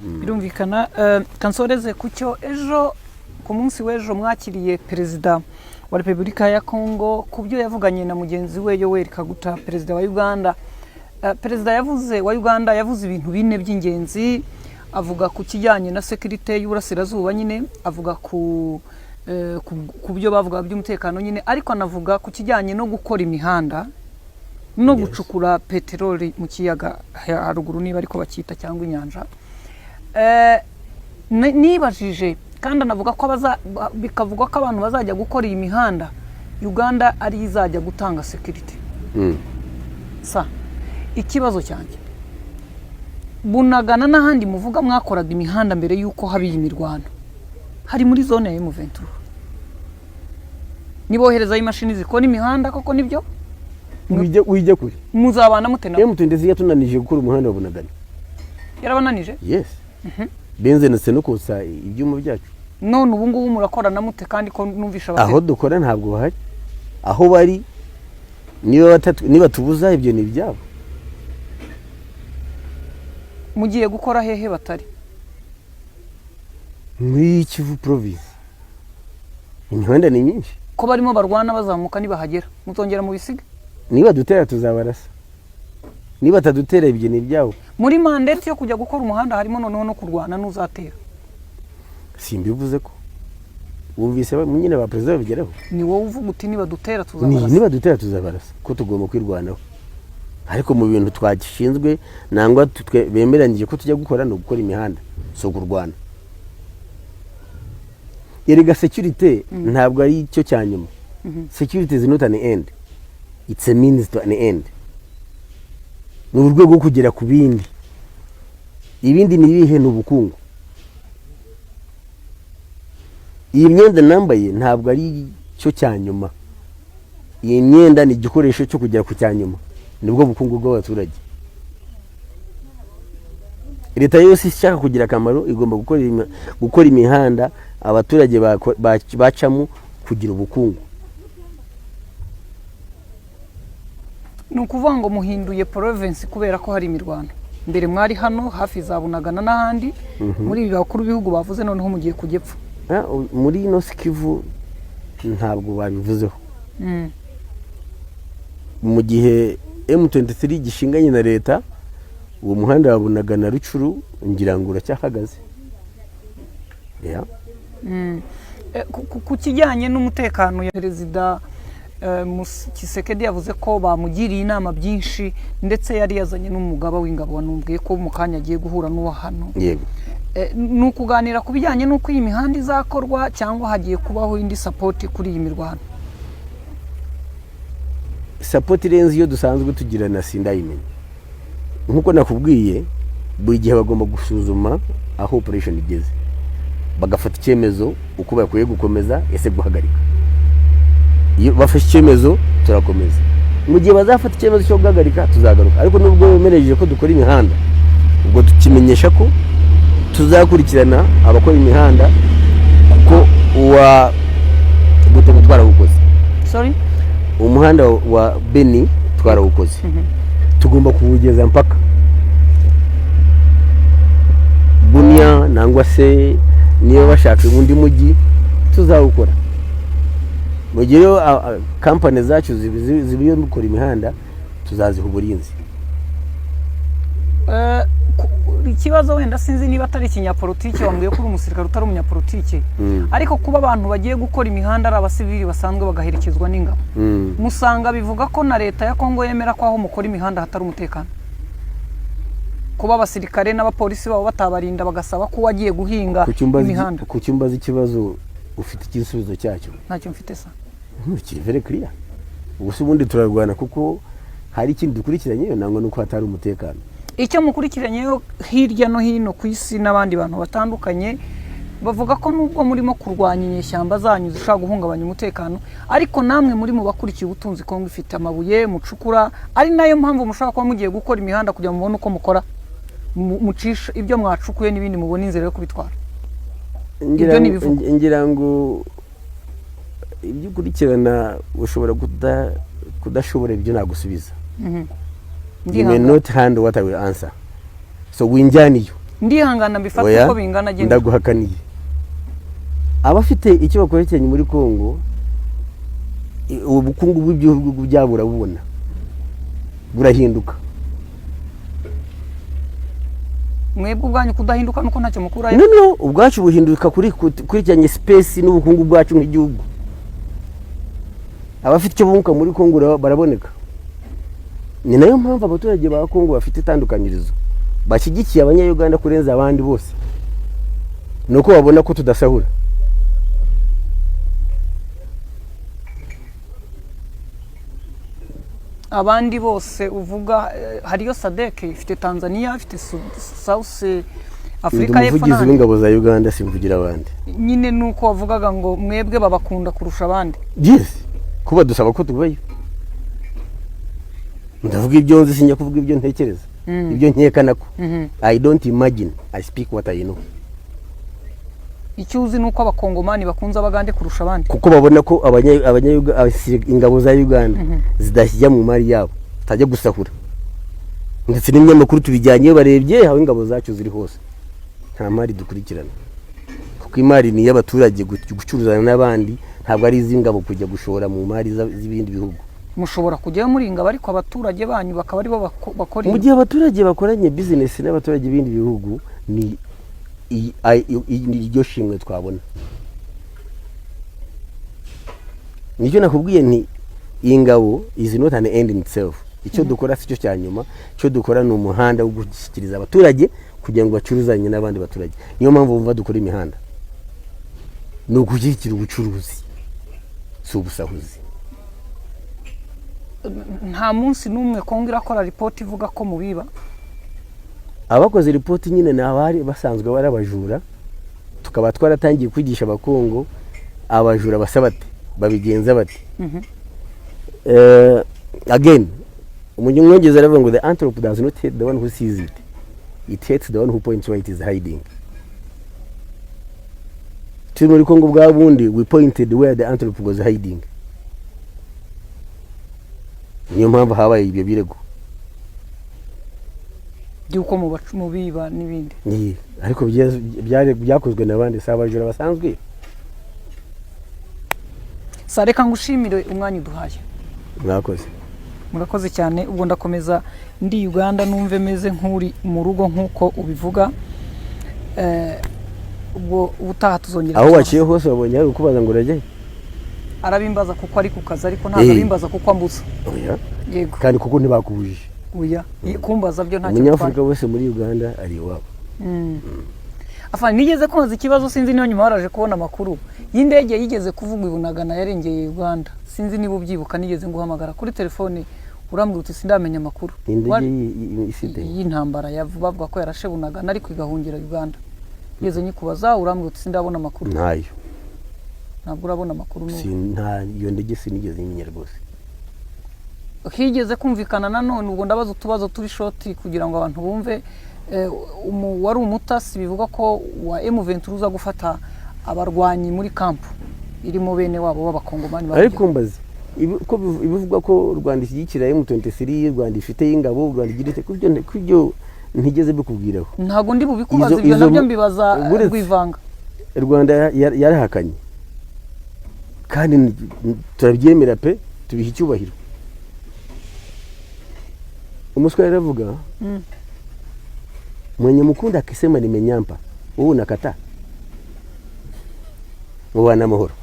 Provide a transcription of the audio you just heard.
birumvikana kansoreze kucyo ejo ku munsi w'ejo mwakiriye perezida wa Repubulika ya Kongo kubyo yavuganye na mugenzi we Yoweri Kaguta perezida wa Uganda. Perezida yavuze wa Uganda yavuze ibintu bine by'ingenzi, avuga ku kijyanye na security y'uburasirazuba nyine, avuga ku byo bavuga by'umutekano nyine, ariko anavuga ku kijyanye no gukora imihanda no gucukura peteroli mu kiyaga haruguru niba ariko bakita cyangwa inyanja. Nibajije kandi anavuga ko bikavuga ko abantu bazajya gukora iyi mihanda Uganda ari izajya gutanga security. Ikibazo cyanjye Bunagana n'ahandi muvuga mwakoraga imihanda mbere yuko habiye imirwano hari muri zone ya M23. Nibohereza imashini zikora imihanda koko nibyo wijye kuri muzabana mutena M23 yatunanije gukora umuhanda wa Bunagana. Yarabananije? Yes. Benze na senukosa ibyuma byacu. None ubu ngubu murakora na mute kandi ko numvisha abase. Aho dukora ntabwo bahari. Aho bari niba tubuza ibyo ni byabo. Mugiye gukora hehe batari? Muri Kivu province. Imihanda ni myinshi. Ko barimo barwana bazamuka nibahagera. Mutongera mu bisiga? Niba dutera tuzabarasa. Niba tadutera ibyo ni byabo. Muri mandate yo kujya gukora umuhanda harimo noneho no kurwana n'uzatera. Simbivuze ko. Wumvise nyine ba president babigeraho. Ni wowe uvuga uti niba dutera tuzabarasa. Niba dutera tuzabarasa ko tugomba kwirwanaho. Ariko mu bintu twagishinzwe nangwa bemeranyije ko tujya gukora no gukora imihanda so kurwana. Yerega security ntabwo ari cyo cyanyuma. Security is not an end. It's a means to an end. Ni urwego kugera ku bindi. Ibindi ni ibihe n'ubukungu. Iyi myenda nambaye ntabwo ari cyo cyanyuma. Iyi myenda ni igikoresho cyo kugera ku cyanyuma. Nibwo bukungu bw'abaturage. Leta yose ishaka kugira akamaro igomba gukora imihanda abaturage bacamo kugira ubukungu. Nukuvuga ngo muhinduye province kubera ko hari imirwano. Mbere mwari hano hafi za Bunagana n'ahandi muri bakuru bihugu bavuze noneho mugiye kujyepfa. Muri North Kivu ntabwo babivuzeho. Mu gihe M23 gishinganye na leta uwo muhanda wa Bunagana Rucuru ngira ngo uracyahagaze. Ku kijyanye n'umutekano ya perezida Kisekedi yavuze ko bamugiriye inama byinshi ndetse yari yazanye n'umugaba w'ingabo wanumbwiye ko mu kanya agiye guhura n'uwa hano. Yego. Nukuganira ku bijyanye n'uko iyi mihanda izakorwa cyangwa hagiye kubaho indi support kuri iyi mirwano. Support irenze iyo dusanzwe tugira na sindayimenya. Nkuko nakubwiye buri gihe bagomba gusuzuma aho operation igeze. Bagafata icyemezo uko bakwiye gukomeza ese guhagarika. Iyo bafashe icyemezo turakomeza. Mu gihe bazafata icyemezo cyo guhagarika tuzagaruka. Ariko nubwo bemereje ko dukora imihanda ubwo tukimenyesha ko tuzakurikirana abakora imihanda ko uwa gutema twarawukoze. Sorry? Umuhanda wa Beni twarawukoze. Tugomba kuwugeza mpaka Bunia nangwa se niyo bashaka undi mujyi tuzawukora. Mu gihe company zacu zibiyo gukora imihanda tuzaziha uburinzi. Ikibazo wenda sinzi niba atari ikinyapolitike wambwiye ko uri umusirikare utari umunyapolitike, ariko kuba abantu bagiye gukora imihanda ari abasivili basanzwe bagaherekezwa n'ingabo. Musanga bivuga ko na leta ya Kongo yemera ko aho mukora imihanda hatari umutekano. Kuba abasirikare n'abapolisi babo batabarinda bagasaba ko wagiye guhinga imihanda. Ku cyumbaza ikibazo ufite igisubizo cyacyo. Ntacyo mfite sa. Kiri very clear. Ubuse ubundi turarwana kuko hari ikindi dukurikiranye nango nuko hatari umutekano. Icyo mukurikiranyeyo hirya no hino ku isi n'abandi bantu batandukanye bavuga ko nubwo murimo kurwanya inyeshyamba zanyu zishaka guhungabanya umutekano, ariko namwe muri mu bakurikiye ubutunzi Kongo ifite amabuye mucukura, ari nayo mpamvu mushaka kuba mugiye gukora imihanda kugira ngo mubone uko mukora mucisha ibyo mwacukuye n'ibindi mubone inzira yo kubitwara. Ngira ngo ibyo ukurikirana ushobora kudashobora ibyo nagusubiza. You may not handle what I will answer. So winjaniyo. ndihangana mbifata uko bingana agenda ndaguhakaniye abafite icyo bakorekanye muri Kongo ubukungu bw'ibihugu byabo burabubona burahinduka mwebwe ubwanyu kudahinduka nuko ntacyo mukurayo no ubwacu buhinduka kuri cyanye space n'ubukungu bwacu nk'igihugu abafite icyo bunguka muri Kongo baraboneka ni nayo mpamvu abaturage ba Kongo bafite itandukanyirizo bashyigikiye abanya-Uganda kurenza abandi bose nuko babona ko tudasahura abandi bose uvuga hariyo SADC ifite Tanzania ifite South Africa y'Epfo umuvugizi w'ingabo za Uganda simvugira abandi nyine nuko wavugaga ngo mwebwe babakunda kurusha abandi yes kuba dusaba ko tubayo ndavuga ibyo nzi sinya kuvuga ibyo ntekereza ibyo nkekana ko I don't imagine I speak what I know icyo uzi nuko abakongomani bakunza abagande kurusha abandi kuko babona ko ingabo za Uganda zidashyira mu mari yabo tajya gusahura ndetse n'imyamakuru tubijyanye barebye aho ingabo zacu ziri hose nta mari dukurikirana kuko imari ni y'abaturage gucuruzana n'abandi ntabwo ari iz'ingabo kujya gushora mu mari z'ibindi bihugu mushobora kujyayo muri ingabo ariko abaturage banyu bakaba ari bo bakora mu gihe abaturage bakoranye business n'abaturage b'ibindi bihugu ni iryo shimwe twabona nicyo nakubwiye nti ingabo is not an end in itself icyo dukora si cyo cya nyuma cyo dukora ni umuhanda wo gushyikiriza abaturage kugira ngo bacuruzanye n'abandi baturage niyo mpamvu bumva dukora imihanda ni ugushyigikira ubucuruzi si ubusahuzi nta munsi n'umwe Kongo irakora ripoti ivuga ko mubiba abakoze ripoti nyine n'abari basanzwe bari abajura tukaba twaratangiye kwigisha abakongo abajura basabate babigenza bati again umunyongeza aravuga ngo the antelope does not hate the one who sees it it hates the one who points where it is hiding turi muri Kongo bwa bundi we pointed where the antelope was hiding niyo mpamvu habaye ibyo birego yuko mubiba n'ibindi ariko byakozwe n'abandi sabajura basanzwe sareka ngushimire umwanya uduhaye murakoze cyane ubwo ndakomeza ndi Uganda numve meze nk'uri mu rugo nk'uko ubivuga ubwo ubutaha tuzongera aho waciye hose wabonye ari ukubaza ngo urajye arabimbaza kuko ari ku kazi ariko ntabwo abimbaza kuko ambuza yego kandi kuko ntibakubujije uya kumbaza byo ntacyo umunyafurika wese muri Uganda ari iwabo afanye nigeze koza ikibazo sinzi niyo nyuma waraje kubona amakuru y'indege yigeze kuvugwa ibunagana yarengeye Uganda sinzi niba ubyibuka nigeze nguhamagara kuri telefone urambwira uti sindamenya amakuru y'intambara bavuga ko yarashe bunagana ariko igahungira Uganda yeze nyikubaza urambwira uti sindabona amakuru ntayo ntabwo urabona amakuru nta iyo ndege sinigeze nyimenya rwose higeze kumvikana nanone ubwo ndabaza utubazo turi shoti kugira ngo abantu bumve wari umutasi bivuga ko wa M23 uza gufata abarwanyi muri kampu irimo bene wabo b'abakongomani ariko mbaze ko bivugwa ko u Rwanda ishyigikira M23 u Rwanda ifite ingabo u Rwanda igirite kubyo ntigeze bikubwiraho ntago ndi bubikubaza ibyo nabyo mbibaza rwivanga u Rwanda yarahakanye kandi turabyemera pe tubiha icyubahiro umuswari aravuga mwenye mukunda akisema nimenyampa wewe unakataa mubana amahoro